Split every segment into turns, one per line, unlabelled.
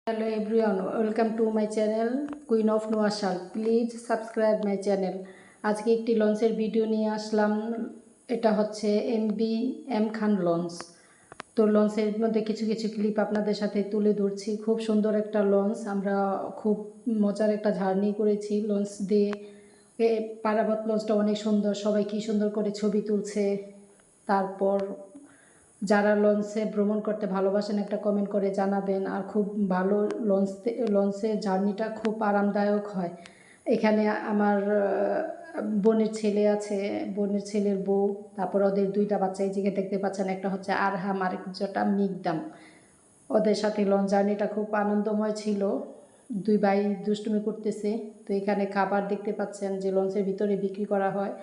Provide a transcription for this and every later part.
Hello everyone, welcome to my channel Queen of Noashal. Please subscribe my channel. আজকে একটি লঞ্চের video নিয়ে আসলাম। এটা হচ্ছে এম খান লঞ্চ। তো লঞ্চের মধ্যে কিছু কিছু ক্লিপ আপনাদের সাথে তুলে ধরছি। খুব সুন্দর একটা লঞ্চ, আমরা খুব মজার একটা জার্নি করেছি লঞ্চ দিয়ে। পারাবত লঞ্চটা অনেক সুন্দর, সবাই কি সুন্দর করে ছবি তুলছে। তারপর যারা লঞ্চে ভ্রমণ করতে ভালোবাসেন একটা কমেন্ট করে জানাবেন। আর খুব ভালো লঞ্চের জার্নিটা খুব আরামদায়ক হয়। এখানে আমার বোনের ছেলে আছে, বোনের ছেলের বউ, তারপর ওদের দুইটা বাচ্চা এই জায়গায় দেখতে পাচ্ছেন, একটা হচ্ছে আরহাম আর একটা মিগদাম। ওদের সাথে লঞ্চ জার্নিটা খুব আনন্দময় ছিল। দুই ভাই দুষ্টুমি করতেছে। তো এখানে খাবার দেখতে পাচ্ছেন যে লঞ্চের ভিতরে বিক্রি করা হয়।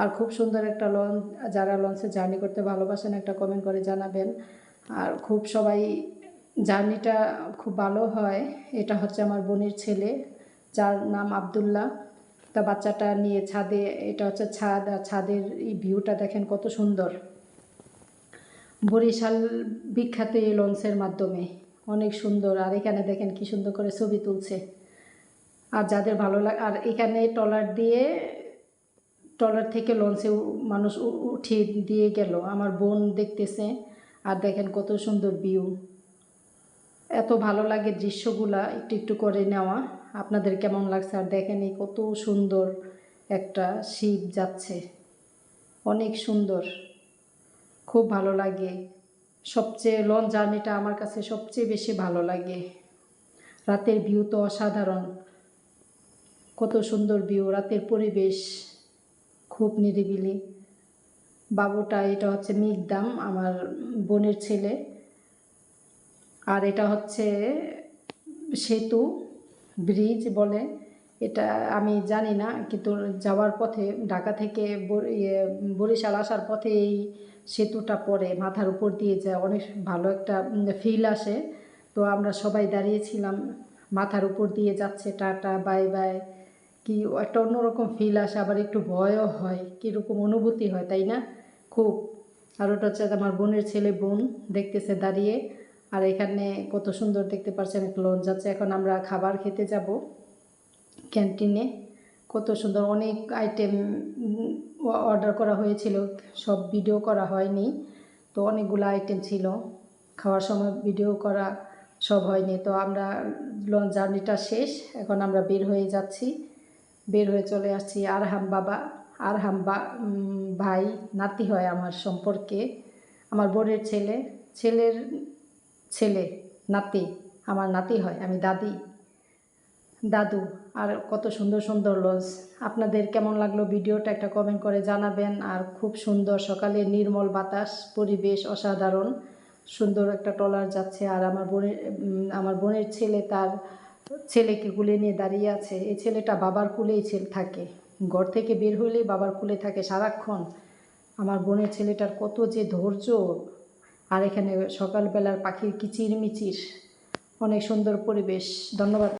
আর খুব সুন্দর একটা লঞ্চ, যারা লঞ্চে জার্নি করতে ভালোবাসেন একটা কমেন্ট করে জানাবেন। আর খুব সবাই জার্নিটা খুব ভালো হয়। এটা হচ্ছে আমার বোনের ছেলে, যার নাম আবদুল্লাহ। তা বাচ্চাটা নিয়ে ছাদে, এটা হচ্ছে ছাদ, আর ছাদের এই ভিউটা দেখেন কত সুন্দর। বরিশাল বিখ্যাত এই লঞ্চের মাধ্যমে অনেক সুন্দর। আর এখানে দেখেন কি সুন্দর করে ছবি তুলছে। আর যাদের ভালো লাগে, আর এখানে ট্রলার থেকে লঞ্চে মানুষ উঠিয়ে দিয়ে গেল, আমার বোন দেখতেছে। আর দেখেন কত সুন্দর ভিউ, এত ভালো লাগে দৃশ্যগুলা একটু একটু করে নেওয়া। আপনাদের কেমন লাগছে? আর দেখেন এই কত সুন্দর একটা শিপ যাচ্ছে, অনেক সুন্দর, খুব ভালো লাগে। সবচেয়ে লঞ্চ জার্নিটা আমার কাছে সবচেয়ে বেশি ভালো লাগে। রাতের ভিউ তো অসাধারণ, কত সুন্দর ভিউ, রাতের পরিবেশ খুব নিরিবিলি। বাবুটা, এটা হচ্ছে মিগদাম, আমার বোনের ছেলে। আর এটা হচ্ছে সেতু, ব্রিজ বলে এটা, আমি জানি না, কিন্তু যাওয়ার পথে ঢাকা থেকে বরিশাল আসার পথে এই সেতুটা পড়ে, মাথার উপর দিয়ে যায়, অনেক ভালো একটা ফিল আসে। তো আমরা সবাই দাঁড়িয়েছিলাম, মাথার উপর দিয়ে যাচ্ছে, টাটা বাই বাই, কি একটা অন্যরকম ফিল আসে, আবার একটু ভয়ও হয়, কীরকম অনুভূতি হয়, তাই না? খুব। আর ওটা হচ্ছে আমার বোনের ছেলে, বোন দেখতেছে দাঁড়িয়ে। আর এখানে কত সুন্দর দেখতে পাচ্ছেন একটা লঞ্চ যাচ্ছে। এখন আমরা খাবার খেতে যাব ক্যান্টিনে। কত সুন্দর, অনেক আইটেম অর্ডার করা হয়েছিল, সব ভিডিও করা হয়নি। তো অনেকগুলো আইটেম ছিল, খাওয়ার সময় ভিডিও করা সব হয়নি। তো আমরা লঞ্চ জার্নিটা শেষ, এখন আমরা বের হয়ে যাচ্ছি, বের হয়ে চলে আসছি। আরহাম ভাই, নাতি হয় আমার সম্পর্কে, আমার বোনের ছেলের ছেলে, নাতি, আমার নাতি হয়, আমি দাদু। আর কত সুন্দর সুন্দর লঞ্চ। আপনাদের কেমন লাগলো ভিডিওটা একটা কমেন্ট করে জানাবেন। আর খুব সুন্দর, সকালে নির্মল বাতাস, পরিবেশ অসাধারণ সুন্দর। একটা ট্রলার যাচ্ছে, আর আমার বোনের ছেলে তার ছেলেকে কুলে নিয়ে দাঁড়িয়ে আছে। এই ছেলেটা বাবার কুলেই থাকে, ঘর থেকে বের হইলেই বাবার কুলে থাকে সারাক্ষণ। আমার বোনের ছেলেটার কত যে ধৈর্য। আর এখানে সকালবেলার পাখির কিচিরমিচির, অনেক সুন্দর পরিবেশ। ধন্যবাদ।